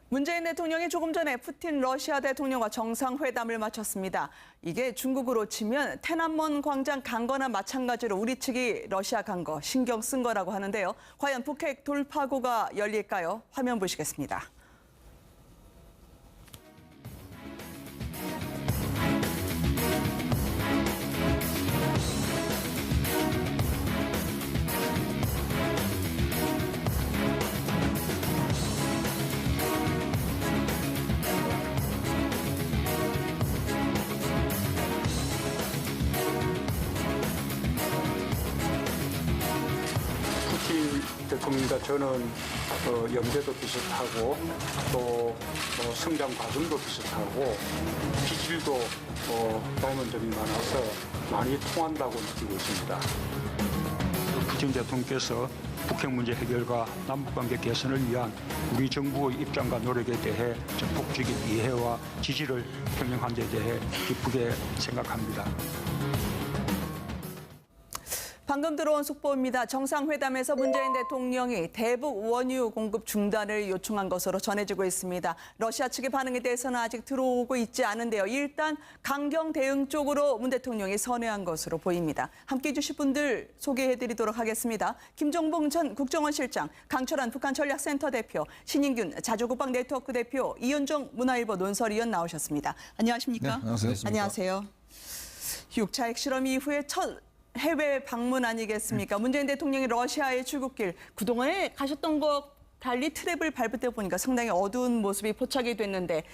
문재인 대통령이 조금 전에 푸틴 러시아 대통령과 정상회담을 마쳤습니다. 이게 중국으로 치면天安문 광장 간 거나 마찬가지로 우리 측이 러시아 간 거 신경 쓴 거라고 하는데요. 과연 북핵 돌파구가 열릴까요? 화면 보시겠습니다. 푸틴 대통령과 저는 연배도 비슷하고 또 성장 과정도 비슷하고 기질도 닮은 점이 많아서 많이 통한다고 느끼고 있습니다. 푸틴 대통령께서 북핵 문제 해결과 남북관계 개선을 위한 우리 정부의 입장과 노력에 대해 적극적인 이해와 지지를 표명한 데 대해 기쁘게 생각합니다. 방금 들어온 속보입니다. 정상회담에서 문재인 대통령이 대북 원유 공급 중단을 요청한 것으로 전해지고 있습니다. 러시아 측의 반응에 대해서는 아직 들어오고 있지 않은데요. 일단 강경 대응 쪽으로 문 대통령이 선회한 것으로 보입니다. 함께해 주실 분들 소개해드리도록 하겠습니다. 김종봉 전 국정원실장, 강철한 북한전략센터 대표, 신인균 자주국방 네트워크 대표, 이현종 문화일보 논설위원 나오셨습니다. 안녕하십니까? 네, 안녕하세요. 안녕하세요. 6차 핵실험 이후에 첫 해외 방문 아니겠습니까? 문재인 대통령이 러시아의 출국길, 그동안에 가셨던 것 달리 트랩을 밟을 때 보니까 상당히 어두운 모습이 포착이 됐는데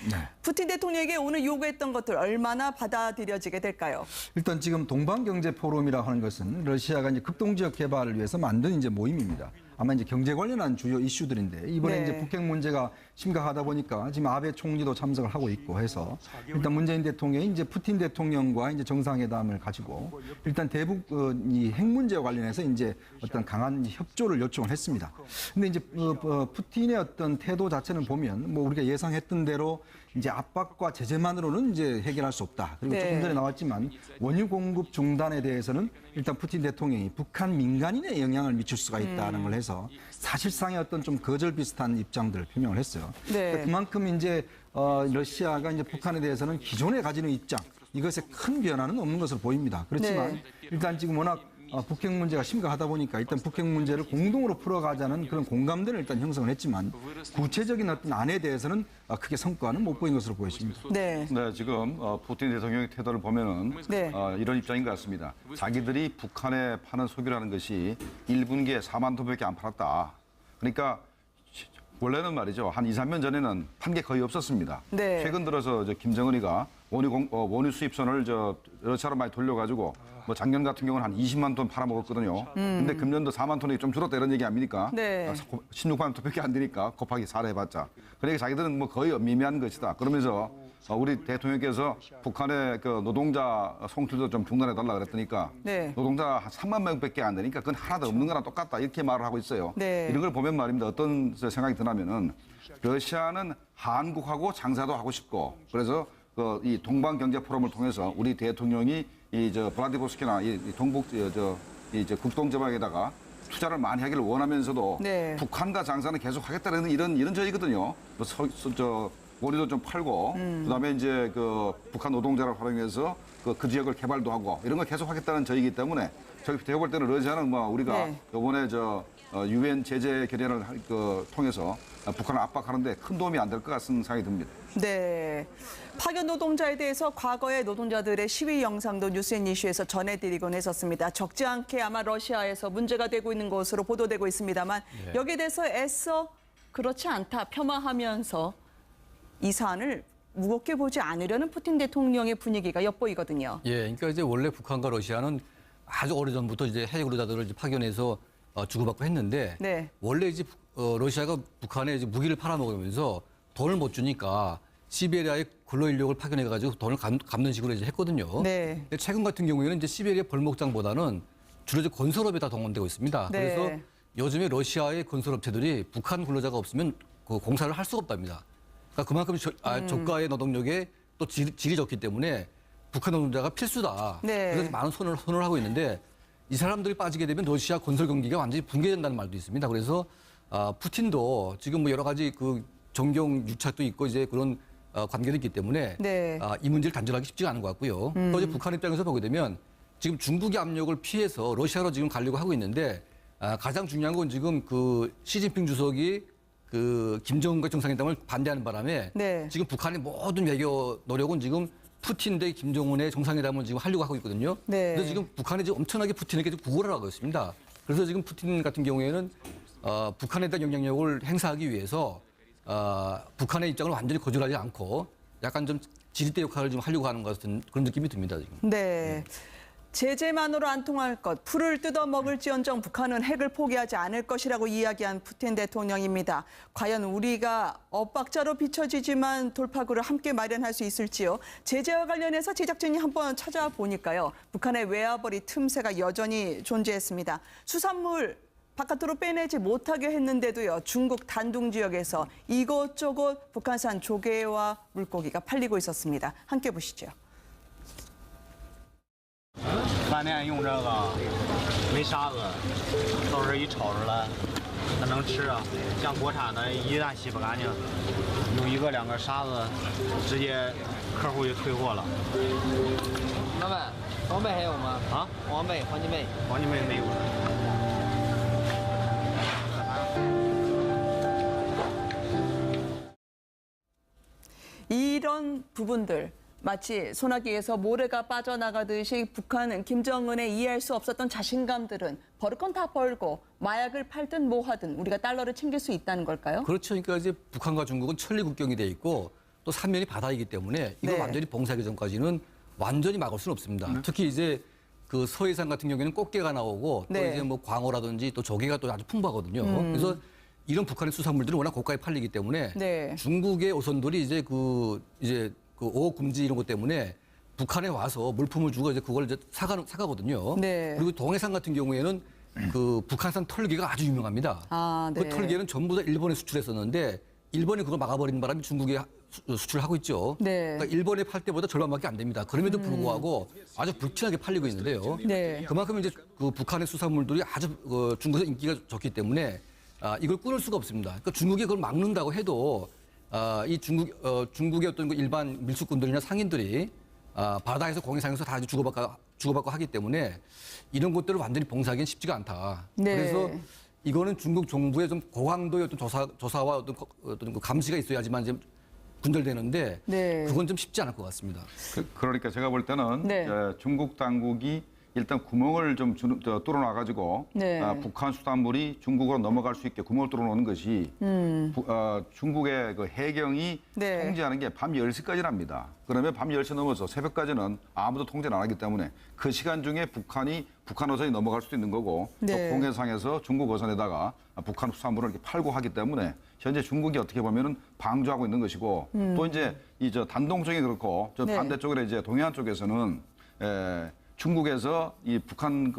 푸틴 대통령에게 오늘 요구했던 것들 얼마나 받아들여지게 될까요? 일단 지금 동방경제포럼이라고 하는 것은 러시아가 이제 극동지역 개발을 위해서 만든 이제 모임입니다. 아마 이제 경제 관련한 주요 이슈들인데 이번에 이제 북핵 문제가 심각하다 보니까 지금 아베 총리도 참석을 하고 있고 해서 일단 문재인 대통령이 이제 푸틴 대통령과 이제 정상회담을 가지고 일단 대북 이 핵 문제와 관련해서 이제 어떤 강한 협조를 요청을 했습니다. 근데 이제 푸틴의 어떤 태도 자체는 보면 뭐 우리가 예상했던 대로 이제 압박과 제재만으로는 이제 해결할 수 없다. 그리고 조금 전에 나왔지만 원유 공급 중단에 대해서는 일단 푸틴 대통령이 북한 민간인에 영향을 미칠 수가 있다는 걸 해서 사실상의 어떤 좀 거절 비슷한 입장들을 표명을 했어요. 그러니까 그만큼 이제 러시아가 이제 북한에 대해서는 기존에 가지는 입장 이것에 큰 변화는 없는 것으로 보입니다. 그렇지만 일단 지금 워낙 북핵 문제가 심각하다 보니까 일단 북핵 문제를 공동으로 풀어가자는 그런 공감대를 일단 형성을 했지만 구체적인 어떤 안에 대해서는 크게 성과는 못 보인 것으로 보여집니다. 네, 지금 푸틴 대통령의 태도를 보면은 이런 입장인 것 같습니다. 자기들이 북한에 파는 석유라는 것이 1분기에 4만 톤밖에 안 팔았다. 그러니까 원래는 말이죠. 한 2, 3년 전에는 판 게 거의 없었습니다. 최근 들어서 김정은이가 원유 수입선을 러시아로 많이 돌려가지고 뭐 작년 같은 경우는 한 20만 톤 팔아먹었거든요. 근데 금년도 4만 톤이 좀 줄었다 이런 얘기 아닙니까? 16만 톤밖에 안 되니까 곱하기 4를 해봤자. 그러니까 자기들은 뭐 거의 미미한 것이다. 그러면서 우리 대통령께서 북한의 그 노동자 송출도 좀 중단해달라 그랬더니까 노동자 한 3만 명밖에 안 되니까 그건 하나도 없는 거랑 똑같다 이렇게 말을 하고 있어요. 이런 걸 보면 말입니다. 어떤 생각이 드냐면은 러시아는 한국하고 장사도 하고 싶고 그래서 이 동방경제포럼을 통해서 우리 대통령이 블라디보스토크나 동북 국동지방에다가 투자를 많이 하기를 원하면서도 북한과 장사는 계속 하겠다는 이런 저희거든요. 원유도 좀 팔고 그다음에 이제 북한 노동자를 활용해서 그 지역을 개발도 하고 이런 걸 계속 하겠다는 저희이기 때문에 제가 볼 때는 러시아는 뭐 우리가 이번에 유엔 제재 결의안을 통해서 북한을 압박하는데 큰 도움이 안 될 것 같은 생각이 듭니다. 파견 노동자에 대해서 과거의 노동자들의 시위 영상도 뉴스앤 이슈에서 전해드리곤 했었습니다. 적지 않게 아마 러시아에서 문제가 되고 있는 것으로 보도되고 있습니다만 여기에 대해서 애써 그렇지 않다 폄하하면서 이 사안을 무겁게 보지 않으려는 푸틴 대통령의 분위기가 엿보이거든요. 그러니까 이제 원래 북한과 러시아는 아주 오래전부터 이제 해외 근로자들을 이제 파견해서 주고받고 했는데 원래 이제 러시아가 북한에 이제 무기를 팔아먹으면서 돈을 못 주니까 시베리아에 근로 인력을 파견해가지고 돈을 갚는 식으로 이제 했거든요. 근데 최근 같은 경우에는 이제 시베리아 벌목장보다는 주로 이제 건설업에 다 동원되고 있습니다. 그래서 요즘에 러시아의 건설업체들이 북한 근로자가 없으면 그 공사를 할 수가 없답니다. 그러니까 그만큼 저가의 노동력에 또 질이 좋기 때문에 북한 노동자가 필수다. 그래서 많은 손을 하고 있는데 이 사람들이 빠지게 되면 러시아 건설 경기가 완전히 붕괴된다는 말도 있습니다. 그래서 푸틴도 지금 뭐 여러 가지 그 정경 유착도 있고 이제 그런 관계도 있기 때문에 네. 이 문제를 단절하기 쉽지가 않은 것 같고요. 또 이제 북한 입장에서 보게 되면 지금 중국의 압력을 피해서 러시아로 지금 가려고 하고 있는데 가장 중요한 건 지금 그 시진핑 주석이 그 김정은과 정상회담을 반대하는 바람에 네. 지금 북한의 모든 외교 노력은 지금 푸틴 대 김정은의 정상회담을 지금 하려고 하고 있거든요. 네. 그래서 지금 북한이 지금 엄청나게 푸틴에게 지금 구걸을 하고 있습니다. 그래서 지금 푸틴 같은 경우에는 북한에 대한 영향력을 행사하기 위해서 북한의 입장을 완전히 거절하지 않고 약간 좀 지렛대 역할을 좀 하려고 하는 것 같은 그런 느낌이 듭니다, 지금. 네. 제재만으로 안 통할 것, 풀을 뜯어먹을지언정 북한은 핵을 포기하지 않을 것이라고 이야기한 푸틴 대통령입니다. 과연 우리가 엇박자로 비춰지지만 돌파구를 함께 마련할 수 있을지요? 제재와 관련해서 제작진이 한번 찾아보니까요. 북한의 외화벌이 틈새가 여전히 존재했습니다. 수산물 바깥으로 빼내지 못하게 했는데도요. 중국 단둥 지역에서 이것저것 북한산 조개와 물고기가 팔리고 있었습니다. 함께 보시죠. 饭店用这个没沙子，到时候一炒出来，它能吃啊。像国产的，一旦洗不干净，有一个两个沙子，直接客户就退货了。老板，黄贝还有吗？啊，黄金贝。黄金贝没有了。 이런 부분들 마치 소나기에서 모래가 빠져나가듯이 북한은 김정은의 이해할 수 없었던 자신감들은 버릴 건 다 벌고 마약을 팔든 뭐 하든 우리가 달러를 챙길 수 있다는 걸까요? 그렇죠. 그러니까 이제 북한과 중국은 천리 국경이 돼 있고 또 삼면이 바다이기 때문에 이걸 네. 완전히 봉쇄하기 전까지는 완전히 막을 수는 없습니다. 특히 이제 그 서해상 같은 경우에는 꽃게가 나오고 또 네. 이제 뭐 광어라든지 또 조개가 또 아주 풍부하거든요. 그래서 이런 북한의 수산물들은 워낙 고가에 팔리기 때문에 네. 중국의 어선들이 이제 그 어업 금지 이런 것 때문에 북한에 와서 물품을 주고 이제 그걸 이제 사가거든요. 네. 그리고 동해상 같은 경우에는 그 북한산 털개가 아주 유명합니다. 아, 네. 그 털개는 전부 다 일본에 수출했었는데 일본이 그걸 막아버리는 바람에 중국에 수출을 하고 있죠. 네. 그러니까 일본에 팔 때보다 절반밖에 안 됩니다. 그럼에도 불구하고 아주 불티나게 팔리고 있는데요. 네. 그만큼 이제 그 북한의 수산물들이 아주 중국에서 인기가 좋기 때문에 이걸 끊을 수가 없습니다. 그러니까 중국이 그걸 막는다고 해도 이 중국의 어떤 그 일반 밀수꾼들이나 상인들이 바다에서 공해상에서 다 주고받고 하기 때문에 이런 것들을 완전히 봉사하기는 쉽지가 않다. 네. 그래서 이거는 중국 정부의 좀 고강도의 어떤 조사와 어떤 그 감시가 있어야지만 이제 분절되는데 네. 그건 좀 쉽지 않을 것 같습니다. 그러니까 제가 볼 때는 네. 중국 당국이 일단 구멍을 좀 뚫어놔가지고 네. 북한 수산물이 중국으로 넘어갈 수 있게 구멍을 뚫어놓는 것이 중국의 그 해경이 네. 통제하는 게 밤 10시까지랍니다. 그러면 밤 10시 넘어서 새벽까지는 아무도 통제를 안 하기 때문에 그 시간 중에 북한 어선이 넘어갈 수도 있는 거고 네. 또 공해상에서 중국 어선에다가 북한 수산물을 이렇게 팔고 하기 때문에 현재 중국이 어떻게 보면은 방조하고 있는 것이고 또 이제 단동 쪽이 그렇고 저 네. 반대쪽에 이제 동해안 쪽에서는 중국에서 이 북한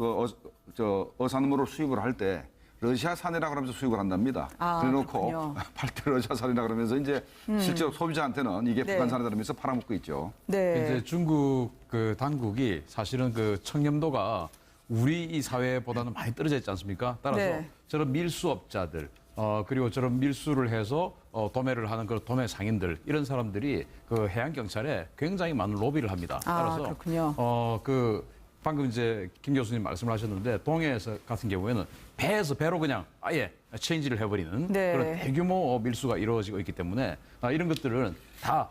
어산물을 수입을 할 때 러시아산이라 그러면서 수입을 한답니다. 그래놓고 그렇군요. 팔 때 러시아산이라 그러면서 이제 실제로 소비자한테는 이게 네. 북한산이다 그러면서 팔아먹고 있죠. 네. 이제 중국 그 당국이 사실은 그 청렴도가 우리 이 사회보다는 많이 떨어져 있지 않습니까? 따라서 네. 저런 밀수업자들 그리고 저런 밀수를 해서 도매를 하는 그 도매 상인들 이런 사람들이 그 해양 경찰에 굉장히 많은 로비를 합니다. 따라서 그렇군요. 그 방금 이제 김 교수님 말씀을 하셨는데 동해에서 같은 경우에는 배로 그냥 아예 체인지를 해버리는 네. 그런 대규모 밀수가 이루어지고 있기 때문에 이런 것들은 다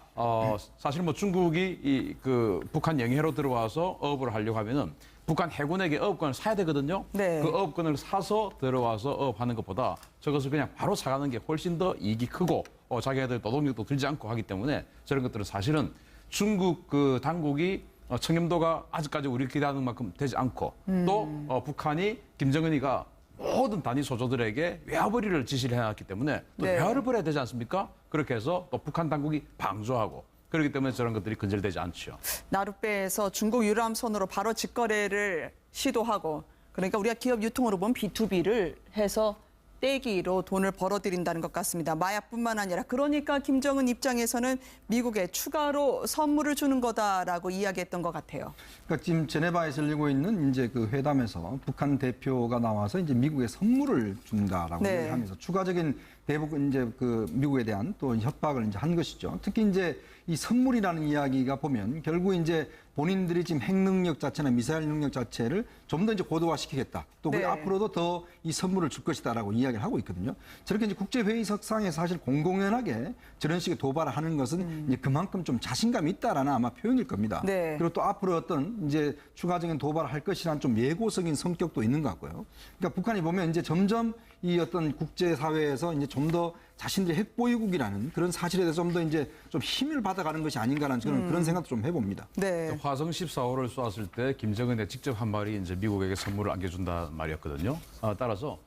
사실 뭐 중국이 그 북한 영해로 들어와서 어업을 하려고 하면은 북한 해군에게 어업권을 사야 되거든요. 네. 그 어업권을 사서 들어와서 어업하는 것보다 저것을 그냥 바로 사가는 게 훨씬 더 이익이 크고 자기네들 노동력도 들지 않고 하기 때문에 저런 것들은 사실은 중국 그 당국이 청렴도가 아직까지 우리 기대하는 만큼 되지 않고 또 북한이 김정은이가 모든 단위 소조들에게 외화벌이를 지시를 해놨기 때문에 또 네. 외화를 벌여야 되지 않습니까? 그렇게 해서 또 북한 당국이 방조하고 그렇기 때문에 저런 것들이 근절되지 않죠. 나룻배에서 중국 유람선으로 바로 직거래를 시도하고 그러니까 우리가 기업 유통으로 보면 B2B를 해서 떼기로 돈을 벌어들인다는 것 같습니다. 마약뿐만 아니라 그러니까 김정은 입장에서는 미국에 추가로 선물을 주는 거다라고 이야기했던 것 같아요. 그러니까 지금 제네바에서 열리고 있는 이제 그 회담에서 북한 대표가 나와서 이제 미국에 선물을 준다라고 네. 얘기하면서 추가적인 대북 이제 그 미국에 대한 또 협박을 이제 한 것이죠. 특히 이제 이 선물이라는 이야기가 보면 결국 이제 본인들이 지금 핵 능력 자체나 미사일 능력 자체를 좀 더 이제 고도화시키겠다. 또 네. 앞으로도 더 이 선물을 줄 것이다라고 이야기를 하고 있거든요. 저렇게 이제 국제회의석상에 사실 공공연하게 저런 식의 도발을 하는 것은 이제 그만큼 좀 자신감이 있다라는 아마 표현일 겁니다. 네. 그리고 또 앞으로 어떤 이제 추가적인 도발을 할 것이라는 좀 예고적인 성격도 있는 것 같고요. 그러니까 북한이 보면 이제 점점 이 어떤 국제사회에서 이제 좀 더 자신들이 핵보유국이라는 그런 사실에 대해서 좀 더 이제 좀 힘을 받아가는 것이 아닌가라는 저는 그런 생각도 좀 해봅니다. 네. 화성 14호를 쏘았을 때 김정은이 직접 한 말이 이제 미국에게 선물을 안겨준다 말이었거든요. 따라서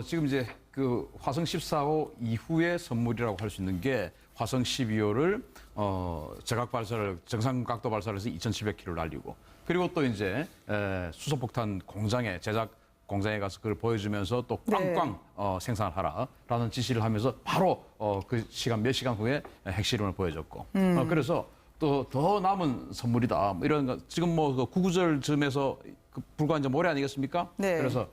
지금 이제 그 화성 14호 이후의 선물이라고 할 수 있는 게 화성 12호를 제각 발사를 정상 각도 발사를 해서 2,700km 날리고 그리고 또 이제 수소폭탄 공장에 제작 공장에 가서 그걸 보여주면서 또 꽝꽝 생산을 하라라는 지시를 하면서 바로 그 시간 몇 시간 후에 핵실험을 보여줬고 그래서 또 더 남은 선물이다 뭐 이런 거 지금 뭐 그 구구절쯤에서 그 불과 이제 모레 아니겠습니까? 네. 그래서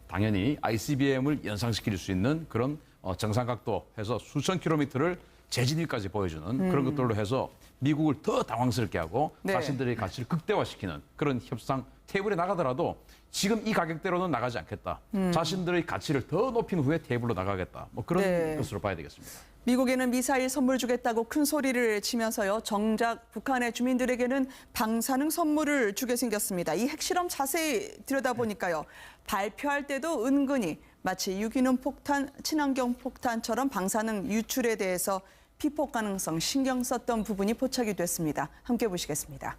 당연히 ICBM을 연상시킬 수 있는 그런 정상각도 해서 수천 킬로미터를 재진입까지 보여주는 그런 것들로 해서 미국을 더 당황스럽게 하고 네. 자신들의 가치를 극대화시키는 그런 협상 테이블에 나가더라도 지금 이 가격대로는 나가지 않겠다. 자신들의 가치를 더 높인 후에 테이블로 나가겠다. 뭐 그런 네. 것으로 봐야 되겠습니다. 미국에는 미사일 선물 주겠다고 큰 소리를 치면서요. 정작 북한의 주민들에게는 방사능 선물을 주게 생겼습니다. 이 핵실험 자세히 들여다보니까요. 발표할 때도 은근히 마치 유기농 폭탄, 친환경 폭탄처럼 방사능 유출에 대해서 피폭 가능성 신경 썼던 부분이 포착이 됐습니다. 함께 보시겠습니다.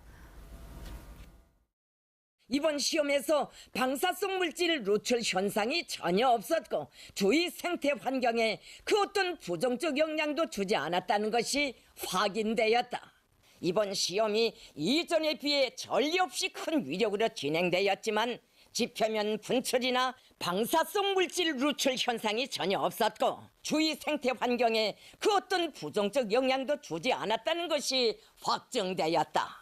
이번 시험에서 방사성 물질 노출 현상이 전혀 없었고 주위 생태 환경에 그 어떤 부정적 영향도 주지 않았다는 것이 확인되었다. 이번 시험이 이전에 비해 전례 없이 큰 위력으로 진행되었지만 지표면 분출이나 방사성 물질 누출 현상이 전혀 없었고 주위 생태 환경에 그 어떤 부정적 영향도 주지 않았다는 것이 확정되었다.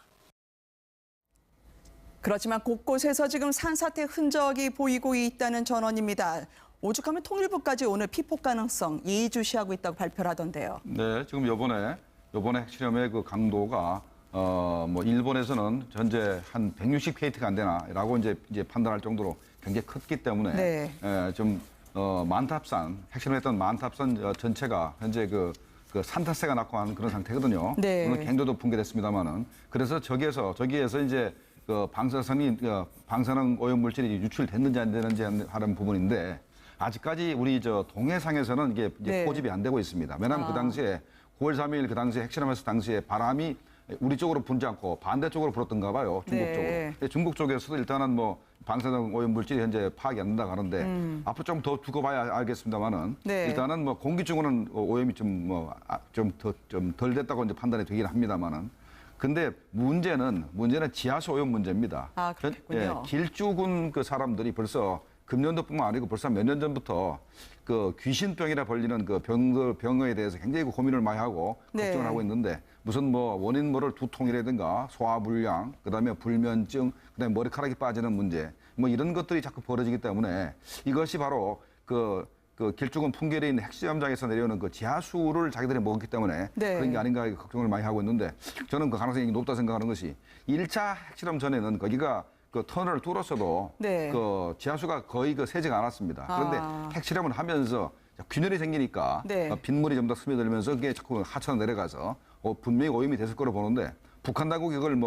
그렇지만 곳곳에서 지금 산사태 흔적이 보이고 있다는 전언입니다. 오죽하면 통일부까지 오늘 피폭 가능성 예의주시하고 있다고 발표를 하던데요. 네, 지금 요번에 핵실험의 그 강도가 뭐 일본에서는 현재 한 160K가 안 되나라고 이제 판단할 정도로 굉장히 컸기 때문에 네. 좀 만탑산 핵실험했던 만탑산 전체가 현재 그 산타세가 났고 하는 그런 상태거든요. 네. 물론 갱도도 붕괴됐습니다만은 그래서 저기에서 이제 그 방사능 오염 물질이 유출됐는지 안 되는지 하는 부분인데 아직까지 우리 동해상에서는 이게 이제 네. 포집이 안 되고 있습니다. 왜냐하면 그 당시에 9월 3일 그 당시에 핵실험했을 당시에 바람이 우리 쪽으로 불지 않고 반대쪽으로 불었던가 봐요. 중국 네. 쪽으로. 근데 중국 쪽에서도 일단은 뭐 방사능 오염 물질이 현재 파악이 안 된다고 하는데 앞으로 좀 더 두고 봐야 알겠습니다만은 네. 일단은 뭐 공기 중으로는 오염이 좀 덜 됐다고 이제 판단이 되긴 합니다만은 근데 문제는 지하수 오염 문제입니다. 아, 그렇겠군요. 길쭉은 그 사람들이 벌써 금년도뿐만 아니고 벌써 몇 년 전부터 그 귀신병이라 불리는 그 병에 대해서 굉장히 고민을 많이 하고 걱정을 네. 하고 있는데 무슨 뭐 원인 모를 두통이라든가 소화불량, 그다음에 불면증, 그다음에 머리카락이 빠지는 문제 뭐 이런 것들이 자꾸 벌어지기 때문에 이것이 바로 그 길쭉은 풍계리에 있는 핵시험장에서 내려오는 그 지하수를 자기들이 먹었기 때문에 네. 그런 게 아닌가 걱정을 많이 하고 있는데 저는 그 가능성이 높다 생각하는 것이 1차 핵실험 전에는 거기가 그 터널을 뚫었어도 네. 그 지하수가 거의 새지가 않았습니다. 그런데 핵실험을 하면서 균열이 생기니까 네. 빗물이 좀 더 스며들면서 그게 자꾸 하천으로 내려가서 분명히 오염이 됐을 거로 보는데 북한 당국이 그걸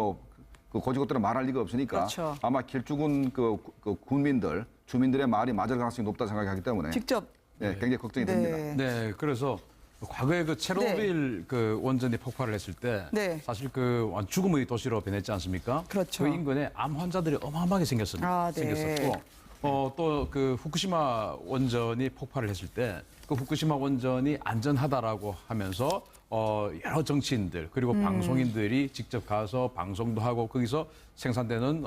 그 고지고대로 말할 리가 없으니까 그렇죠. 아마 길쭉은 그 군민들 주민들의 말이 맞을 가능성이 높다 생각하기 때문에 직접 네, 굉장히 걱정이 네. 됩니다. 네, 그래서 과거에 그 체르노빌 그 원전이 폭발을 했을 때 네. 사실 그 죽음의 도시로 변했지 않습니까? 그렇죠. 그 인근에 암 환자들이 어마어마하게 생겼었고 아, 네. 또 그 후쿠시마 원전이 폭발을 했을 때 그 후쿠시마 원전이 안전하다라고 하면서 여러 정치인들 그리고 방송인들이 직접 가서 방송도 하고 거기서 생산되는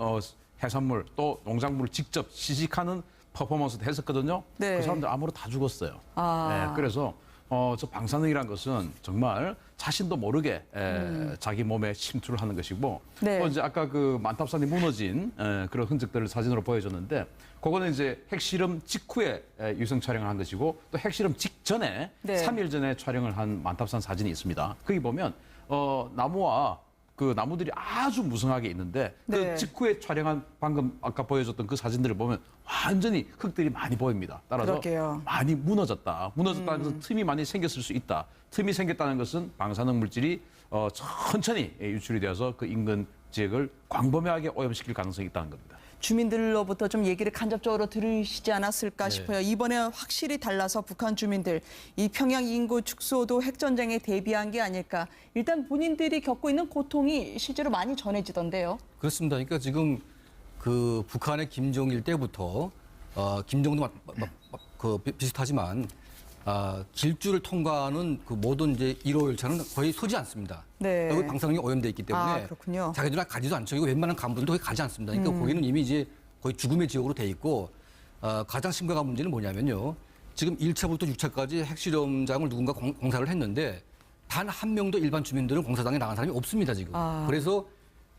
해산물 또 농작물을 직접 시식하는 퍼포먼스도 했었거든요. 네. 그 사람들 암으로 다 죽었어요. 아. 네, 그래서 저 방사능이란 것은 정말 자신도 모르게 자기 몸에 침투를 하는 것이고 네. 또 이제 아까 그 만탑산이 무너진 그런 흔적들을 사진으로 보여줬는데 그거는 이제 핵실험 직후에 유성 촬영을 한 것이고 또 핵실험 직전에 네. 3일 전에 촬영을 한 만탑산 사진이 있습니다. 거기 보면 나무와 그 나무들이 아주 무성하게 있는데 네. 그 직후에 촬영한 방금 아까 보여줬던 그 사진들을 보면 완전히 흙들이 많이 보입니다. 따라서 그러게요. 많이 무너졌다. 무너졌다는 것은 틈이 많이 생겼을 수 있다. 틈이 생겼다는 것은 방사능 물질이 천천히 유출이 되어서 그 인근 지역을 광범위하게 오염시킬 가능성이 있다는 겁니다. 주민들로부터 좀 얘기를 간접적으로 들으시지 않았을까 네. 싶어요. 이번에 확실히 달라서 북한 주민들, 이 평양 인구 축소도 핵전쟁에 대비한 게 아닐까. 일단 본인들이 겪고 있는 고통이 실제로 많이 전해지던데요. 그렇습니다. 그러니까 지금 그 북한의 김정일 때부터 김정도 비슷하지만 길줄을 통과하는 그 모든 이제 1호 열차는 거의 서지 않습니다. 네. 여기 방사능이 오염돼 있기 때문에 아, 그렇군요. 자기들은 가지도 않죠. 이거 웬만한 간부들도 거기 가지 않습니다. 그러니까 거기는 이미 이제 거의 죽음의 지역으로 돼 있고 가장 심각한 문제는 뭐냐면요. 지금 1차부터 6차까지 핵실험장을 누군가 공사를 했는데 단 한 명도 일반 주민들은 공사장에 나간 사람이 없습니다, 지금. 그래서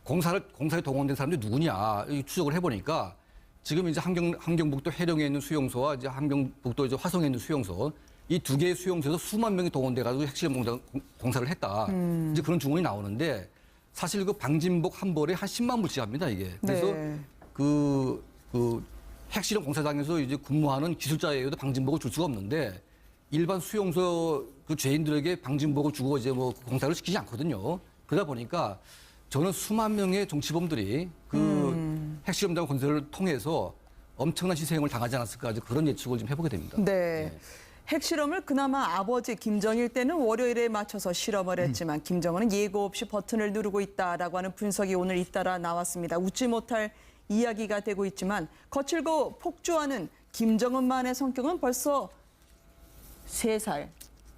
공사에 동원된 사람들이 누구냐 추적을 해보니까 지금 이제 함경북도 해령에 있는 수용소와 이제 함경북도 이제 화성에 있는 수용소 이 두 개의 수용소에서 수만 명이 동원돼가지고 핵실험 공사를 했다. 이제 그런 증언이 나오는데 사실 그 방진복 한 벌에 한 10만 불씩 합니다, 이게. 그래서 네. 그 핵실험 공사장에서 이제 근무하는 기술자에게도 방진복을 줄 수가 없는데 일반 수용소 그 죄인들에게 방진복을 주고 이제 뭐 공사를 시키지 않거든요. 그러다 보니까 저는 수만 명의 정치범들이 그 핵실험장 건설을 통해서 엄청난 희생을 당하지 않았을까 그런 예측을 좀 해보게 됩니다. 네. 핵실험을 그나마 아버지 김정일 때는 월요일에 맞춰서 실험을 했지만 김정은은 예고 없이 버튼을 누르고 있다라고 하는 분석이 오늘 잇따라 나왔습니다. 웃지 못할 이야기가 되고 있지만 거칠고 폭주하는 김정은만의 성격은 벌써 3살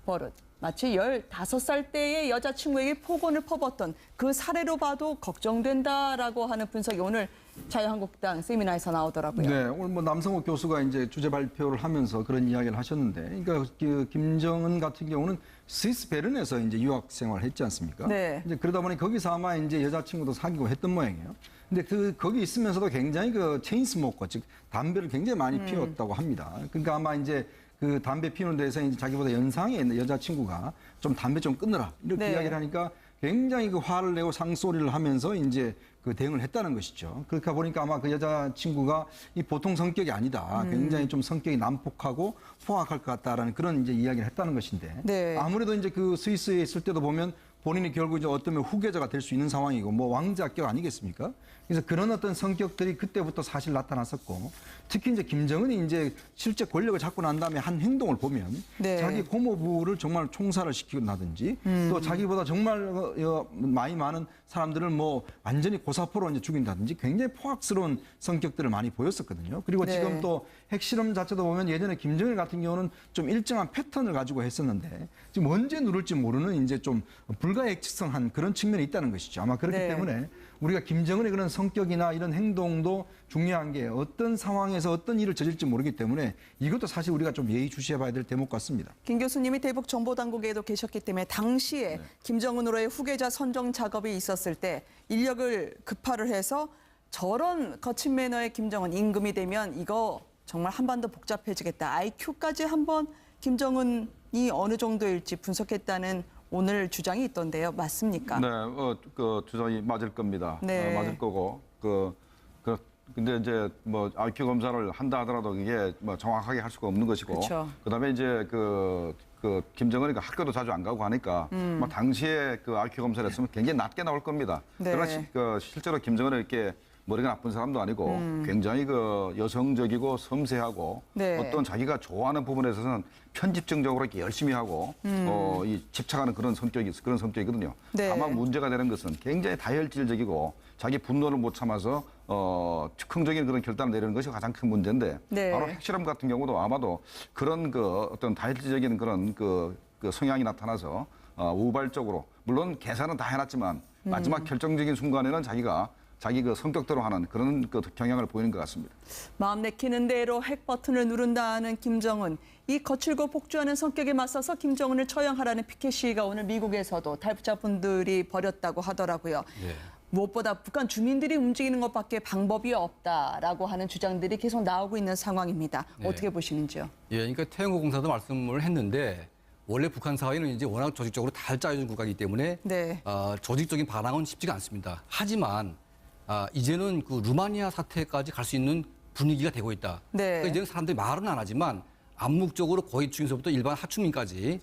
버릇. 마치 15살 때의 여자친구에게 폭언을 퍼붓던 그 사례로 봐도 걱정된다라고 하는 분석이 오늘 자유한국당 세미나에서 나오더라고요. 네, 오늘 뭐 남성욱 교수가 이제 주제 발표를 하면서 그런 이야기를 하셨는데, 그러니까 그 김정은 같은 경우는 스위스 베른에서 이제 유학 생활을 했지 않습니까? 네. 이제 그러다 보니 거기서 아마 이제 여자친구도 사귀고 했던 모양이에요. 근데 거기 있으면서도 굉장히 그 체인 스모커, 즉 담배를 굉장히 많이 피웠다고 합니다. 그러니까 아마 이제 그 담배 피우는 데서 이제 자기보다 연상에 있는 여자친구가 좀 담배 좀 끊으라 이렇게 네. 이야기를 하니까 굉장히 그 화를 내고 상소리를 하면서 이제 그 대응을 했다는 것이죠. 그러니까 보니까 아마 그 여자친구가 이 보통 성격이 아니다. 굉장히 좀 성격이 난폭하고 포악할 것 같다라는 그런 이제 이야기를 했다는 것인데 네. 아무래도 이제 그 스위스에 있을 때도 보면 본인이 결국 이제 어쩌면 후계자가 될 수 있는 상황이고 뭐 왕자격 아니겠습니까? 그래서 그런 어떤 성격들이 그때부터 사실 나타났었고 특히 이제 김정은이 이제 실제 권력을 잡고 난 다음에 한 행동을 보면 네. 자기 고모부를 정말 총살을 시키고나든지 또 자기보다 정말 많이 많은 사람들을 뭐 완전히 고사포로 이제 죽인다든지 굉장히 포악스러운 성격들을 많이 보였었거든요. 그리고 네. 지금 또 핵실험 자체도 보면 예전에 김정일 같은 경우는 좀 일정한 패턴을 가지고 했었는데 지금 언제 누를지 모르는 이제 좀 불가예측성한 그런 측면이 있다는 것이죠. 아마 그렇기 네. 때문에 우리가 김정은의 그런 성격이나 이런 행동도 중요한 게 어떤 상황에서 어떤 일을 저질지 모르기 때문에 이것도 사실 우리가 좀 예의주시해봐야 될 대목 같습니다. 김 교수님이 대북 정보당국에도 계셨기 때문에 당시에 김정은으로의 후계자 선정 작업이 있었을 때 인력을 급파를 해서 저런 거친 매너의 김정은 임금이 되면 이거 정말 한반도 복잡해지겠다. IQ까지 한번 김정은이 어느 정도일지 분석했다는 오늘 주장이 있던데요. 맞습니까? 네, 그 주장이 맞을 겁니다. 네. 맞을 거고 근데 이제 뭐 IQ 검사를 한다 하더라도 이게 뭐 정확하게 할 수가 없는 것이고, 그쵸. 그다음에 이제 그 김정은이가 학교도 자주 안 가고 하니까 뭐 당시에 그 IQ 검사를 했으면 굉장히 낮게 나올 겁니다. 네. 그러나 실제로 김정은은 이렇게 머리가 나쁜 사람도 아니고 굉장히 그 여성적이고 섬세하고 네. 어떤 자기가 좋아하는 부분에 있어서는 편집증적으로 이렇게 열심히 하고 이 집착하는 그런 성격이거든요. 네. 다만 문제가 되는 것은 굉장히 다혈질적이고 자기 분노를 못 참아서 즉흥적인 그런 결단을 내리는 것이 가장 큰 문제인데 네. 바로 핵실험 같은 경우도 아마도 그런 그 어떤 다혈질적인 그런 그 성향이 나타나서 우발적으로 물론 계산은 다 해놨지만 마지막 결정적인 순간에는 자기가 자기 그 성격대로 하는 그런 그 경향을 보이는 것 같습니다. 마음 내키는 대로 핵 버튼을 누른다는 김정은. 이 거칠고 폭주하는 성격에 맞서서 김정은을 처형하라는 피켓 시위가 오늘 미국에서도 탈북자분들이 벌였다고 하더라고요. 네. 무엇보다 북한 주민들이 움직이는 것밖에 방법이 없다라고 하는 주장들이 계속 나오고 있는 상황입니다. 네. 어떻게 보시는지요? 예, 그러니까 태영호 공사도 말씀을 했는데 원래 북한 사회는 이제 워낙 조직적으로 잘 짜여진 국가이기 때문에 네. 조직적인 반항은 쉽지가 않습니다. 하지만 이제는 그 루마니아 사태까지 갈 수 있는 분위기가 되고 있다. 네. 그러니까 이제는 사람들이 말은 안 하지만 암묵적으로 고위층에서부터 일반 하층민까지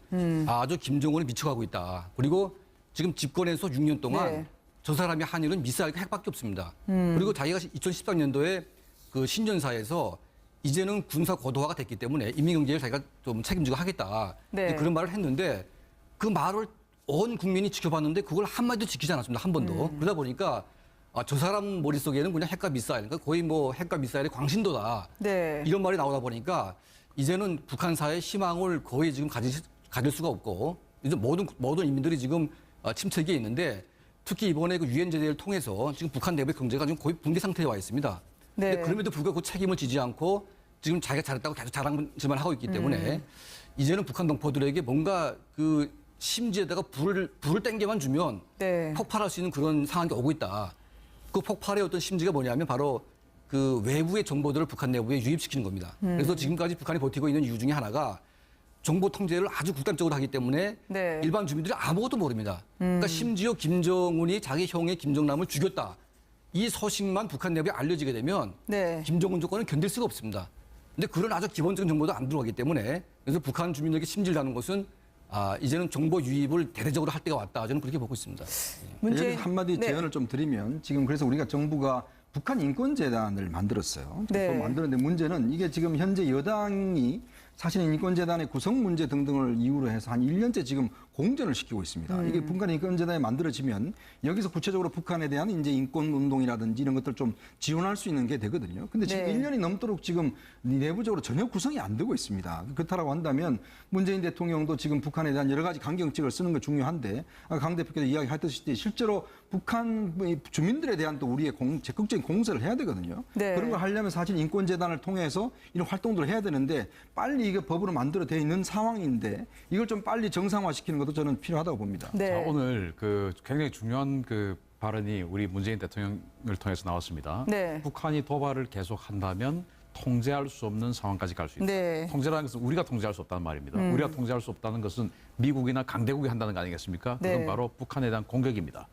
아주 김정은에 미쳐가고 있다. 그리고 지금 집권해서 6년 동안 네. 저 사람이 한 일은 미사일과 핵밖에 없습니다. 그리고 자기가 2013년도에 그 신년사에서 이제는 군사 고도화가 됐기 때문에 인민경제를 자기가 좀 책임지고 하겠다. 네. 그런 말을 했는데 그 말을 온 국민이 지켜봤는데 그걸 한마디도 지키지 않았습니다. 한 번도. 그러다 보니까 저 사람 머릿속에는 그냥 핵과 미사일, 그러니까 거의 뭐 핵과 미사일의 광신도다. 네. 이런 말이 나오다 보니까 이제는 북한 사회의 희망을 거의 지금 가질 수가 없고 이제 모든 인민들이 지금 침체기에 있는데 특히 이번에 그 유엔 제재를 통해서 지금 북한 내부의 경제가 지금 거의 붕괴 상태에 와 있습니다. 네. 근데 그럼에도 불구하고 그 책임을 지지 않고 지금 자기가 잘했다고 계속 자랑질만 하고 있기 때문에 이제는 북한 동포들에게 뭔가 그 심지에다가 불을 땡겨만 주면 네. 폭발할 수 있는 그런 상황이 오고 있다. 그 폭발의 어떤 심지가 뭐냐면 바로 그 외부의 정보들을 북한 내부에 유입시키는 겁니다. 그래서 지금까지 북한이 버티고 있는 이유 중에 하나가 정보 통제를 아주 극단적으로 하기 때문에 네. 일반 주민들이 아무것도 모릅니다. 그러니까 심지어 김정은이 자기 형의 김정남을 죽였다. 이 소식만 북한 내부에 알려지게 되면 네. 김정은 조건은 견딜 수가 없습니다. 근데 그런 아주 기본적인 정보도 안 들어가기 때문에 그래서 북한 주민들에게 심질나는 것은 이제는 정보 유입을 대대적으로 할 때가 왔다. 저는 그렇게 보고 있습니다. 문재인 여기서 한마디 네. 제언을 좀 드리면 지금 그래서 우리가 정부가 북한 인권재단을 만들었어요. 네. 또 만들었는데 문제는 이게 지금 현재 여당이 사실은 인권재단의 구성 문제 등등을 이유로 해서 한 1년째 지금 공전을 시키고 있습니다. 이게 북한 인권재단이 만들어지면 여기서 구체적으로 북한에 대한 이제 인권운동이라든지 이런 것들 좀 지원할 수 있는 게 되거든요. 근데 지금 네. 1년이 넘도록 지금 내부적으로 전혀 구성이 안 되고 있습니다. 그렇다고 한다면 문재인 대통령도 지금 북한에 대한 여러 가지 강경책을 쓰는 게 중요한데 강 대표께서 이야기했듯이 실제로 북한 주민들에 대한 또 우리의 적극적인 공세를 해야 되거든요. 네. 그런 걸 하려면 사실 인권재단을 통해서 이런 활동들을 해야 되는데 빨리 이게 법으로 만들어져 있는 상황인데 이걸 좀 빨리 정상화시키는 것도 저는 필요하다고 봅니다. 네. 자, 오늘 그 굉장히 중요한 그 발언이 우리 문재인 대통령을 통해서 나왔습니다. 네. 북한이 도발을 계속한다면 통제할 수 없는 상황까지 갈 수 있다. 네. 통제라는 것은 우리가 통제할 수 없다는 말입니다. 우리가 통제할 수 없다는 것은 미국이나 강대국이 한다는 거 아니겠습니까? 그건 네. 바로 북한에 대한 공격입니다.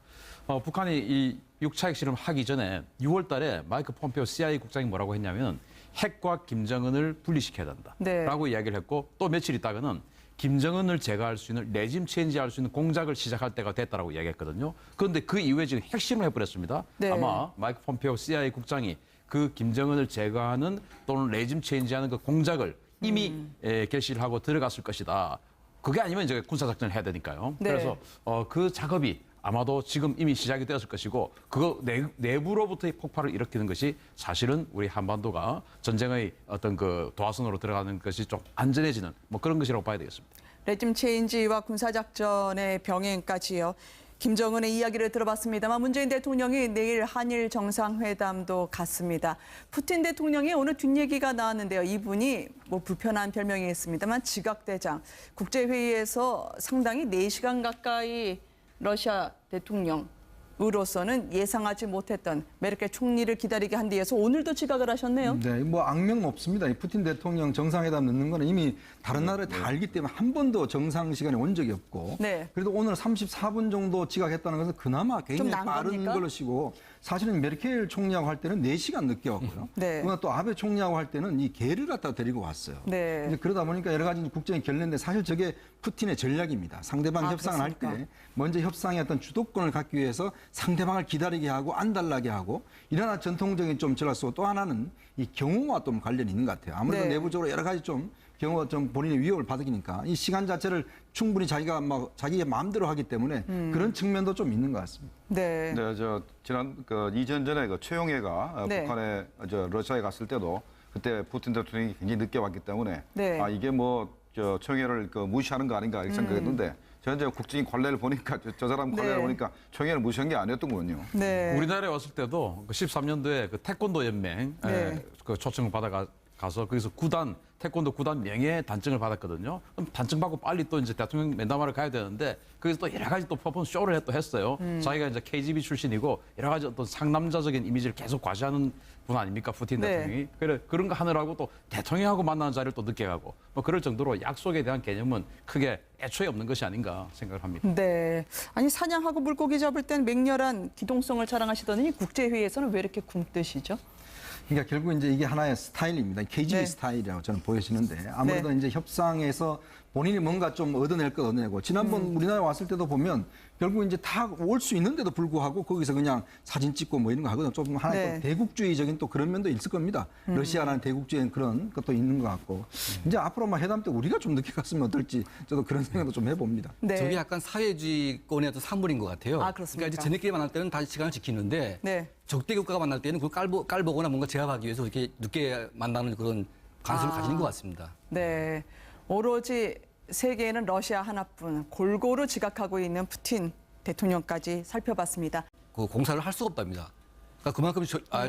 북한이 이 6차 핵실험 하기 전에 6월 달에 마이크 폼페오 CIA 국장이 뭐라고 했냐면 핵과 김정은을 분리시켜야 된다. 네. 라고 이야기를 했고 또 며칠 있다가는 김정은을 제거할 수 있는 레짐 체인지할 수 있는 공작을 시작할 때가 됐다라고 이야기했거든요. 그런데 그 이후에 지금 핵실험을 해버렸습니다. 네. 아마 마이크 폼페오 CIA 국장이 그 김정은을 제거하는 또는 레짐 체인지하는 그 공작을 이미 개시를 하고 들어갔을 것이다. 그게 아니면 이제 군사작전을 해야 되니까요. 네. 그래서 그 작업이 아마도 지금 이미 시작이 되었을 것이고 그거 내부로부터의 폭발을 일으키는 것이 사실은 우리 한반도가 전쟁의 어떤 그 도화선으로 들어가는 것이 좀 안전해지는 뭐 그런 것이라고 봐야 되겠습니다. 레짐 체인지와 군사작전의 병행까지요. 김정은의 이야기를 들어봤습니다만 문재인 대통령이 내일 한일 정상회담도 갔습니다. 푸틴 대통령이 오늘 뒷얘기가 나왔는데요. 이분이 뭐 불편한 별명이 있습니다만 지각대장. 국제회의에서 상당히 4시간 가까이 러시아 대통령으로서는 예상하지 못했던 메르켈 총리를 기다리게 한 뒤에서 오늘도 지각을 하셨네요. 네, 뭐 악명 없습니다. 이 푸틴 대통령 정상회담 넣는 거는 이미 다른 나라에 다 알기 때문에 한 번도 정상 시간에 온 적이 없고 네. 그래도 오늘 34분 정도 지각했다는 것은 그나마 굉장히 난 빠른 겁니까? 것이고 사실은 메르켈 총리하고 할 때는 4시간 늦게 왔고요. 네. 그러나 또 아베 총리하고 할 때는 이 개를 갖다 데리고 왔어요. 네. 이제 그러다 보니까 여러 가지 국정이 결렬인데 사실 저게 푸틴의 전략입니다. 상대방 협상을 할 그렇습니까? 때 먼저 협상의 어떤 주도권을 갖기 위해서 상대방을 기다리게 하고 안달나게 하고 이러나 전통적인 좀 전략 쓰고 또 하나는 이 경호와 좀 관련이 있는 것 같아요. 아무래도 네. 내부적으로 여러 가지 좀 경호가 좀 본인의 위협을 받으니까 이 시간 자체를 충분히 자기가 막 자기의 마음대로 하기 때문에 그런 측면도 좀 있는 것 같습니다. 네. 네, 지난 2년 전에 최용해가 네. 북한에 러시아에 갔을 때도 그때 푸틴 대통령이 굉장히 늦게 왔기 때문에 네. 이게 뭐 최용해를 무시하는 거 아닌가 이렇게 생각했는데 저 이제 국정인 관례를 보니까 저 사람 관례를 네. 보니까 총회를 무시한 게 아니었던군요. 네. 우리나라에 왔을 때도 그 13년도에 그 태권도 연맹 네. 그 초청을 받아가서 거기서 태권도 구단 명예 단증을 받았거든요. 그럼 단증 받고 빨리 또 이제 대통령 면담하러 가야 되는데 거기서 또 여러 가지 또 퍼포먼스 쇼를 또 했어요. 자기가 이제 KGB 출신이고 여러 가지 어떤 상남자적인 이미지를 계속 과시하는 분 아닙니까, 푸틴 네. 대통령이. 그래 그런 거 하느라고 또 대통령하고 만나는 자리를 또 늦게 가고 뭐 그럴 정도로 약속에 대한 개념은 크게 애초에 없는 것이 아닌가 생각을 합니다. 네. 아니 사냥하고 물고기 잡을 땐 맹렬한 기동성을 자랑하시더니 국제회의에서는 왜 이렇게 굼뜨시죠? 그러니까 결국 이제 이게 하나의 스타일입니다. KGB 네. 스타일이라고 저는 보여지는데 아무래도 네. 이제 협상에서 본인이 뭔가 좀 얻어낼 거 얻어내고 지난번 우리나라에 왔을 때도 보면 결국 이제 다 올 수 있는데도 불구하고 거기서 그냥 사진 찍고 뭐 이런 거 하거든요. 좀 하나의 네. 또 대국주의적인 또 그런 면도 있을 겁니다. 러시아라는 대국주의인 그런 것도 있는 것 같고 이제 앞으로 막 회담 때 우리가 좀 늦게 갔으면 어떨지 저도 그런 생각도 좀 해봅니다. 네. 저게 약간 사회주의권의 어떤 산물인 것 같아요. 아, 그렇습니까? 그러니까 이제 쟤네끼리 만날 때는 다시 시간을 지키는데 네. 적대 국가가 만날 때는 그걸 깔보거나 뭔가 제압하기 위해서 이렇게 늦게 만나는 그런 관습을 가지는 것 같습니다. 네. 오로지 세계에는 러시아 하나뿐 골고루 지각하고 있는 푸틴 대통령까지 살펴봤습니다. 그 공사를 할 수가 없답니다. 그러니까 그만큼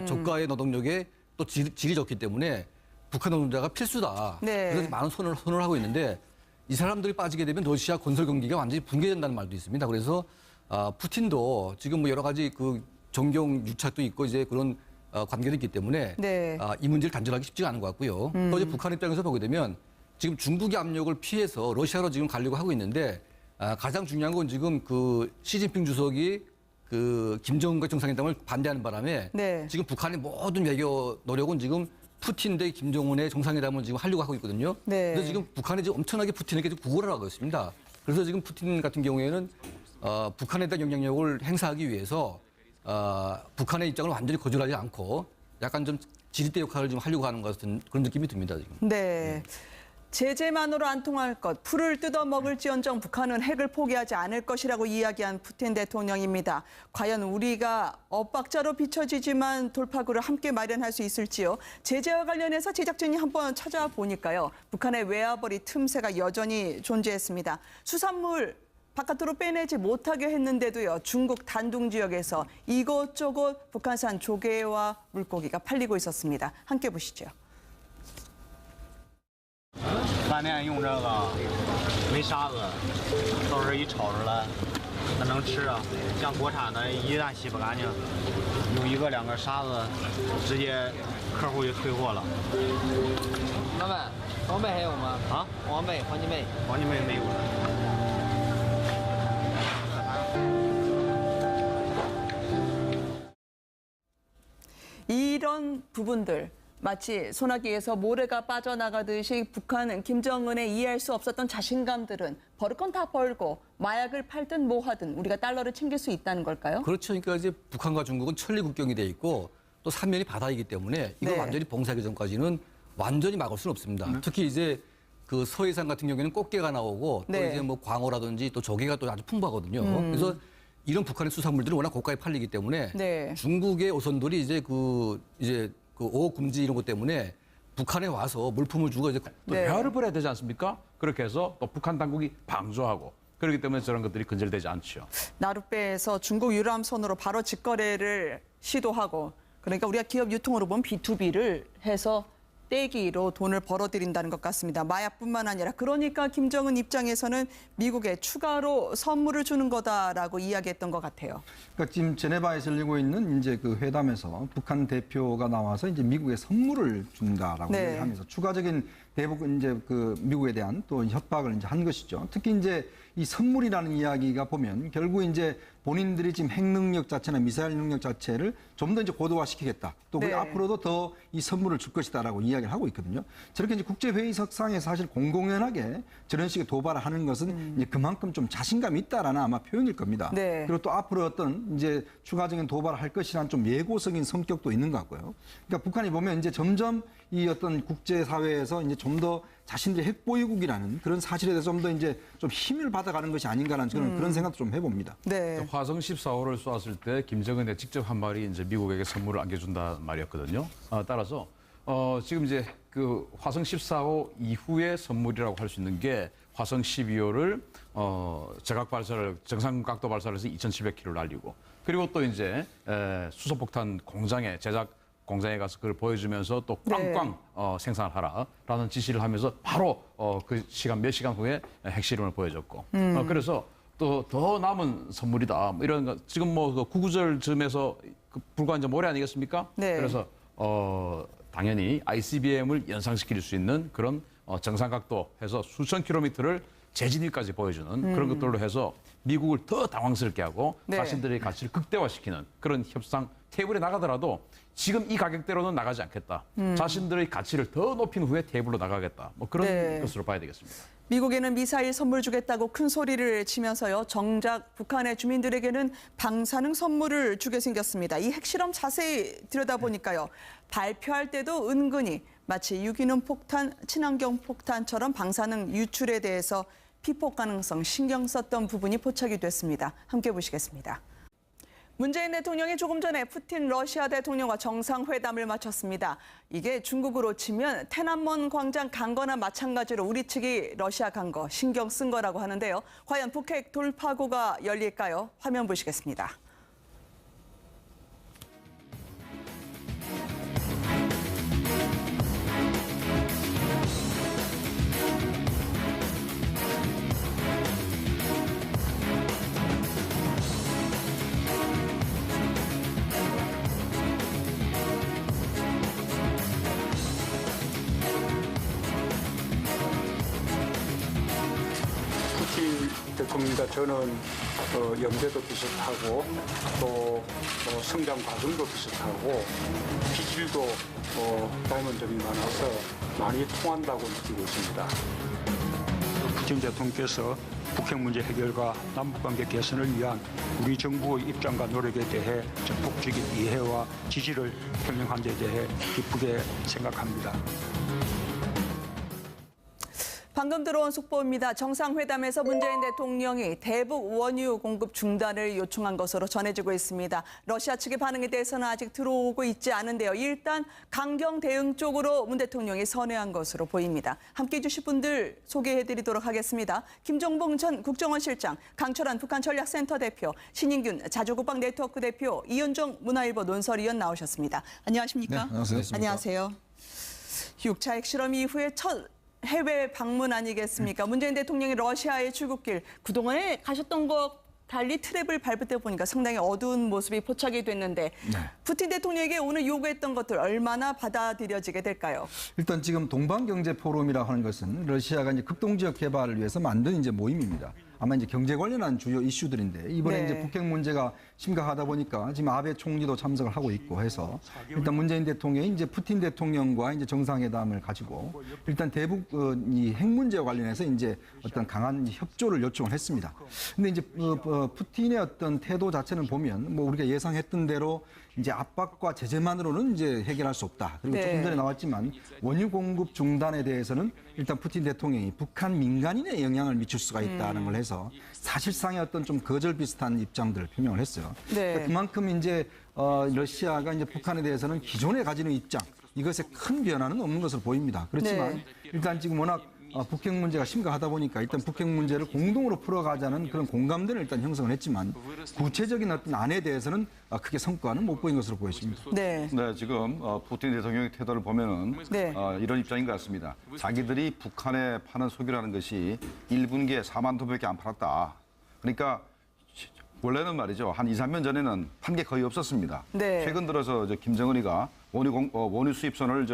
저가의 노동력에 또 질이 좋기 때문에 북한 노동자가 필수다. 네. 그래서 많은 손을 하고 있는데 이 사람들이 빠지게 되면 러시아 건설 경기가 완전히 붕괴된다는 말도 있습니다. 그래서 푸틴도 지금 뭐 여러 가지 그 정경 유착도 있고 이제 그런 관계도 있기 때문에 네. 이 문제를 단절하기 쉽지가 않은 것 같고요. 또 이제 북한 입장에서 보게 되면 지금 중국의 압력을 피해서 러시아로 지금 가려고 하고 있는데 가장 중요한 건 지금 그 시진핑 주석이 그 김정은과 정상회담을 반대하는 바람에 네. 지금 북한의 모든 외교 노력은 지금 푸틴 대 김정은의 정상회담을 지금 하려고 하고 있거든요. 네. 그래서 지금 북한이 지금 엄청나게 푸틴에게 지금 구걸을 하고 있습니다. 그래서 지금 푸틴 같은 경우에는 북한에 대한 영향력을 행사하기 위해서 북한의 입장을 완전히 거절하지 않고 약간 좀 지렛대 역할을 좀 하려고 하는 것 같은 그런 느낌이 듭니다, 지금. 네. 제재만으로 안 통할 것, 풀을 뜯어먹을지언정 북한은 핵을 포기하지 않을 것이라고 이야기한 푸틴 대통령입니다. 과연 우리가 엇박자로 비춰지지만 돌파구를 함께 마련할 수 있을지요? 제재와 관련해서 제작진이 한번 찾아보니까요. 북한의 외화벌이 틈새가 여전히 존재했습니다. 수산물 바깥으로 빼내지 못하게 했는데도요. 중국 단둥 지역에서 이곳저곳 북한산 조개와 물고기가 팔리고 있었습니다. 함께 보시죠. 饭店用这个没沙子，到时候一炒出来，那能吃啊。像国产的，一旦洗不干净，有一个两个沙子，直接客户就退货了。老板，黄贝还有吗？啊，黄金贝。黄金贝没有了。 이런 부분들 마치 소나기에서 모래가 빠져나가듯이 북한은 김정은의 이해할 수 없었던 자신감들은 버릴 건 다 벌고 마약을 팔든 뭐 하든 우리가 달러를 챙길 수 있다는 걸까요? 그렇죠. 그러니까 이제 북한과 중국은 천리 국경이 돼 있고 또 삼면이 바다이기 때문에 이거 네. 완전히 봉사하기 전까지는 완전히 막을 수는 없습니다. 특히 이제 그 서해상 같은 경우에는 꽃게가 나오고 네. 또 이제 뭐 광어라든지 또 조개가 또 아주 풍부하거든요. 그래서 이런 북한의 수산물들은 워낙 고가에 팔리기 때문에 네. 중국의 어선들이 이제 그 어업 금지 이런 것 때문에 북한에 와서 물품을 주고 이제 또 네. 대화를 벌여야 되지 않습니까? 그렇게 해서 또 북한 당국이 방조하고 그렇기 때문에 저런 것들이 근절되지 않죠. 나룻배에서 중국 유람선으로 바로 직거래를 시도하고 그러니까 우리가 기업 유통으로 보면 B2B를 해서 떼기로 돈을 벌어들인다는 것 같습니다. 마약뿐만 아니라 그러니까 김정은 입장에서는 미국에 추가로 선물을 주는 거다라고 이야기했던 것 같아요. 그러니까 지금 제네바에서 열리고 있는 이제 그 회담에서 북한 대표가 나와서 이제 미국에 선물을 준다라고 네. 얘기하면서 추가적인 대북 이제 그 미국에 대한 또 협박을 이제 한 것이죠. 특히 이제 이 선물이라는 이야기가 보면 결국 이제 본인들이 지금 핵 능력 자체나 미사일 능력 자체를 좀 더 이제 고도화시키겠다. 또 네. 앞으로도 더 이 선물을 줄 것이다라고 이야기를 하고 있거든요. 저렇게 이제 국제회의석상에 사실 공공연하게 저런 식의 도발을 하는 것은 이제 그만큼 좀 자신감이 있다라는 아마 표현일 겁니다. 네. 그리고 또 앞으로 어떤 이제 추가적인 도발을 할 것이라는 좀 예고적인 성격도 있는 것 같고요. 그러니까 북한이 보면 이제 점점 이 어떤 국제사회에서 이제 좀 더 자신들이 핵보유국이라는 그런 사실에 대해서 좀 더 이제 좀 힘을 받아가는 것이 아닌가라는 저는 그런 생각도 좀 해봅니다. 네. 화성 14호를 쏘았을 때 김정은이 직접 한 말이 이제 미국에게 선물을 안겨준다 말이었거든요. 따라서 지금 이제 그 화성 14호 이후의 선물이라고 할 수 있는 게 화성 12호를 제각 발사를 정상 각도 발사를 해서 2,700km 날리고 그리고 또 이제 수소폭탄 공장에 제작 공장에 가서 그걸 보여주면서 또 꽝꽝 생산을 하라라는 지시를 하면서 바로 그 시간 몇 시간 후에 핵실험을 보여줬고 그래서 또 더 남은 선물이다 뭐 이런 거 지금 뭐 그 구구절 즈음에서 그 불과 이제 모레 아니겠습니까? 네. 그래서 당연히 ICBM을 연상시킬 수 있는 그런 정상 각도해서 수천 킬로미터를 재진입까지 보여주는 그런 것들로 해서 미국을 더 당황스럽게 하고 네. 자신들의 가치를 극대화시키는 그런 협상 테이블에 나가더라도 지금 이 가격대로는 나가지 않겠다. 자신들의 가치를 더 높인 후에 테이블로 나가겠다. 뭐 그런 네. 것으로 봐야 되겠습니다. 미국에는 미사일 선물 주겠다고 큰 소리를 치면서요. 정작 북한의 주민들에게는 방사능 선물을 주게 생겼습니다. 이 핵실험 자세히 들여다보니까요. 발표할 때도 은근히 마치 유기농 폭탄, 친환경 폭탄처럼 방사능 유출에 대해서 피폭 가능성 신경 썼던 부분이 포착이 됐습니다. 함께 보시겠습니다. 문재인 대통령이 조금 전에 푸틴 러시아 대통령과 정상회담을 마쳤습니다. 이게 중국으로 치면天安문 광장 간 거나 마찬가지로 우리 측이 러시아 간 거 신경 쓴 거라고 하는데요. 과연 북핵 돌파구가 열릴까요? 화면 보시겠습니다. 푸틴 대통령과 저는 연배도 비슷하고 또 성장 과정도 비슷하고 기질도 닮은 점이 많아서 많이 통한다고 느끼고 있습니다. 푸틴 대통령께서 북핵 문제 해결과 남북관계 개선을 위한 우리 정부의 입장과 노력에 대해 적극적인 이해와 지지를 표명한 데 대해 기쁘게 생각합니다. 방금 들어온 속보입니다. 정상회담에서 문재인 대통령이 대북 원유 공급 중단을 요청한 것으로 전해지고 있습니다. 러시아 측의 반응에 대해서는 아직 들어오고 있지 않은데요. 일단 강경 대응 쪽으로 문 대통령이 선회한 것으로 보입니다. 함께해 주실 분들 소개해드리도록 하겠습니다. 김종봉 전 국정원실장, 강철환 북한전략센터 대표, 신인균 자주국방 네트워크 대표, 이현종 문화일보 논설위원 나오셨습니다. 안녕하십니까? 네, 안녕하세요. 안녕하세요. 6차 핵실험 이후에 첫 해외 방문 아니겠습니까? 문재인 대통령이 러시아의 출국길 그동안에 가셨던 것 달리 트랩을 밟을 때 보니까 상당히 어두운 모습이 포착이 됐는데 푸틴 대통령에게 오늘 요구했던 것들 얼마나 받아들여지게 될까요? 일단 지금 동방경제포럼이라고 하는 것은 러시아가 이제 극동지역 개발을 위해서 만든 이제 모임입니다. 아마 이제 경제 관련한 주요 이슈들인데 이번에 네. 이제 북핵 문제가 심각하다 보니까 지금 아베 총리도 참석을 하고 있고 해서 일단 문재인 대통령이 이제 푸틴 대통령과 이제 정상회담을 가지고 일단 대북 이 핵 문제와 관련해서 이제 어떤 강한 협조를 요청을 했습니다. 근데 이제 푸틴의 어떤 태도 자체는 보면 뭐 우리가 예상했던 대로 이제 압박과 제재만으로는 이제 해결할 수 없다. 그리고 네. 조금 전에 나왔지만 원유 공급 중단에 대해서는 일단 푸틴 대통령이 북한 민간인에 영향을 미칠 수가 있다는 걸 해서 사실상의 어떤 좀 거절 비슷한 입장들을 표명을 했어요. 네. 그러니까 그만큼 이제 러시아가 이제 북한에 대해서는 기존에 가지는 입장 이것에 큰 변화는 없는 것으로 보입니다. 그렇지만 네. 일단 지금 워낙 북핵 문제가 심각하다 보니까 일단 북핵 문제를 공동으로 풀어가자는 그런 공감대를 일단 형성을 했지만 구체적인 어떤 안에 대해서는 크게 성과는 못 보인 것으로 보여집니다. 네. 네, 지금 푸틴 대통령의 태도를 보면은 네. 이런 입장인 것 같습니다. 자기들이 북한에 파는 석유라는 것이 1분기에 4만 톤밖에 안 팔았다. 그러니까 원래는 말이죠. 한 2, 3년 전에는 판 게 거의 없었습니다. 네. 최근 들어서 김정은이가 원유 수입선을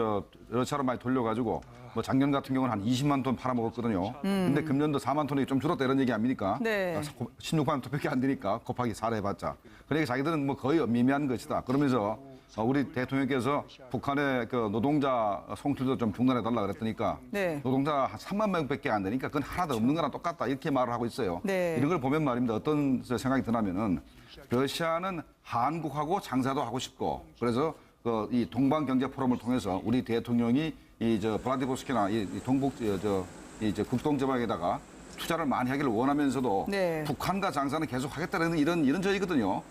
러시아로 많이 돌려가지고 뭐 작년 같은 경우는 한 20만 톤 팔아먹었거든요. 근데 금년도 4만 톤이 좀 줄었다 이런 얘기 아닙니까? 네. 16만 톤밖에 안 되니까 곱하기 4를 해봤자. 그러니까 자기들은 뭐 거의 미미한 것이다. 그러면서 우리 대통령께서 북한의 그 노동자 송출도 좀 중단해달라 그랬더니까 네. 노동자 한 3만 명밖에 안 되니까 그건 하나도 없는 거랑 똑같다 이렇게 말을 하고 있어요. 네. 이런 걸 보면 말입니다. 어떤 생각이 드냐면은 러시아는 한국하고 장사도 하고 싶고 그래서 이 동방 경제 포럼을 통해서 우리 대통령이 블라디보스토크나 이 동북 극동 지방에다가 투자를 많이 하기를 원하면서도 네. 북한과 장사는 계속 하겠다는 이런 저희거든요.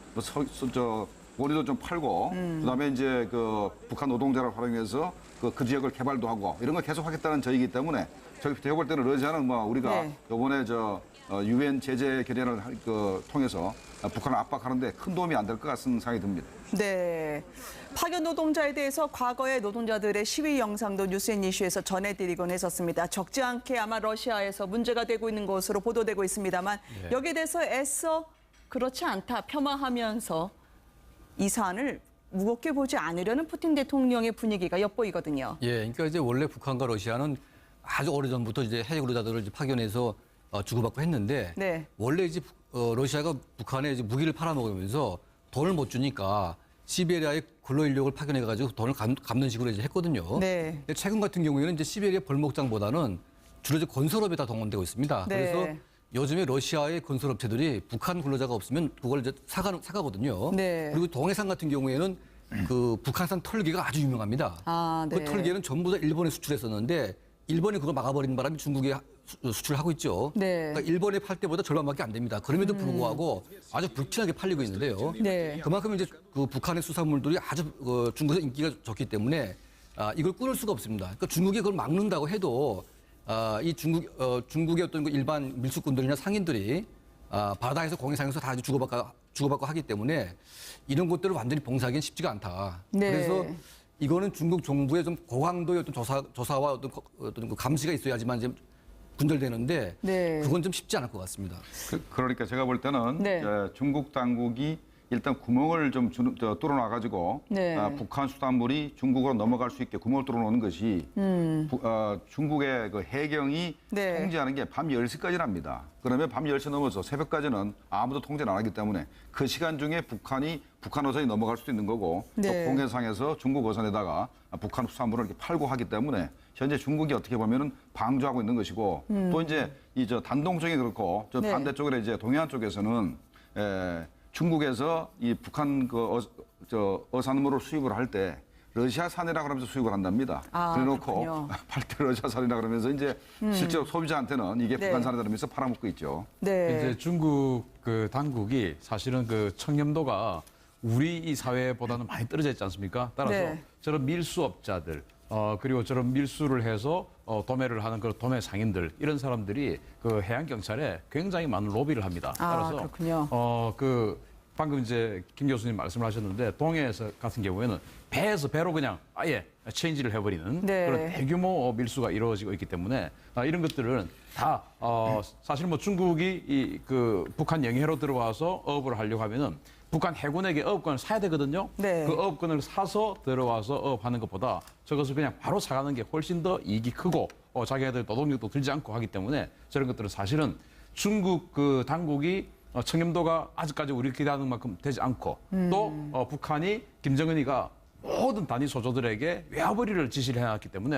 원유도 좀 팔고 그다음에 이제 그 북한 노동자를 활용해서 그 지역을 개발도 하고 이런 걸 계속 하겠다는 저희이기 때문에 제가 볼 때는 러시아는 뭐 우리가 네. 이번에 유엔 제재 결의안을 통해서 북한을 압박하는데 큰 도움이 안 될 것 같은 생각이 듭니다. 네. 파견 노동자에 대해서 과거의 노동자들의 시위 영상도 뉴스앤 이슈에서 전해드리곤 했었습니다. 적지 않게 아마 러시아에서 문제가 되고 있는 것으로 보도되고 있습니다만 여기에 대해서 애써 그렇지 않다 폄하하면서 이 사안을 무겁게 보지 않으려는 푸틴 대통령의 분위기가 엿보이거든요. 예, 그러니까 이제 원래 북한과 러시아는 아주 오래전부터 이제 해외 근로자들을 이제 파견해서 주고받고 했는데 네. 원래 이제 러시아가 북한에 이제 무기를 팔아먹으면서 돈을 못 주니까 시베리아에 근로 인력을 파견해 가지고 돈을 갚는 식으로 이제 했거든요. 네. 근데 최근 같은 경우에는 이제 시베리아 벌목장보다는 주로 이제 건설업에 다 동원되고 있습니다. 네. 그래서 요즘에 러시아의 건설업체들이 북한 근로자가 없으면 그걸 이제 사가거든요. 네. 그리고 동해상 같은 경우에는 그 북한산 털기가 아주 유명합니다. 아, 네. 그 털기는 전부 다 일본에 수출했었는데 일본이 그걸 막아버린 바람에 중국에 수출하고 있죠. 네. 그러니까 일본에 팔 때보다 절반밖에 안 됩니다. 그럼에도 불구하고 아주 불티나게 팔리고 있는데요. 네. 그만큼 이제 그 북한의 수산물들이 아주 중국에서 인기가 좋기 때문에 이걸 끊을 수가 없습니다. 그러니까 중국이 그걸 막는다고 해도 이 중국의 어떤 그 일반 밀수꾼들이나 상인들이 바다에서 공해상에서 다 주고받고 하기 때문에 이런 것들을 완전히 봉사하기는 쉽지가 않다. 네. 그래서 이거는 중국 정부의 좀 고강도의 어떤 조사와 어떤 그 감시가 있어야지만 이제 분절되는데 네. 그건 좀 쉽지 않을 것 같습니다. 그러니까 제가 볼 때는 네. 중국 당국이 일단 구멍을 좀 뚫어놔가지고 네. 북한 수산물이 중국으로 넘어갈 수 있게 구멍을 뚫어놓는 것이 중국의 그 해경이 네. 통제하는 게 밤 10시까지랍니다. 그러면 밤 10시 넘어서 새벽까지는 아무도 통제를 안 하기 때문에 그 시간 중에 북한 어선이 넘어갈 수도 있는 거고 네. 또 공해상에서 중국 어선에다가 북한 수산물을 이렇게 팔고 하기 때문에 현재 중국이 어떻게 보면은 방조하고 있는 것이고 또 이제 단동성이 그렇고 저 네. 반대쪽에 이제 동해안 쪽에서는 중국에서 이 북한 어산물을 수입을 할 때 러시아산이라 그러면서 수입을 한답니다. 그래놓고 그렇군요. 팔 때 러시아산이라 그러면서 이제 실제로 소비자한테는 이게 네. 북한산이다 그러면서 팔아먹고 있죠. 네. 이제 중국 그 당국이 사실은 그 청렴도가 우리 이 사회보다는 많이 떨어져 있지 않습니까? 따라서 네. 저런 밀수업자들 그리고 저런 밀수를 해서 도매를 하는 그 도매 상인들 이런 사람들이 그 해양 경찰에 굉장히 많은 로비를 합니다. 따라서 그렇군요. 그 방금 이제 김 교수님 말씀을 하셨는데 동해에서 같은 경우에는 배로 그냥 아예 체인지를 해버리는 네. 그런 대규모 밀수가 이루어지고 있기 때문에 이런 것들은 다 사실 뭐 중국이 그 북한 영해로 들어와서 어업을 하려고 하면은 북한 해군에게 어업권을 사야 되거든요. 네. 그 어업권을 사서 들어와서 어업하는 것보다 저것을 그냥 바로 사가는 게 훨씬 더 이익이 크고 자기네들 노동력도 들지 않고 하기 때문에 저런 것들은 사실은 중국 그 당국이 청렴도가 아직까지 우리 기대하는 만큼 되지 않고 또 북한이 김정은이가 모든 단위 소조들에게 외화벌이를 지시를 해놨기 때문에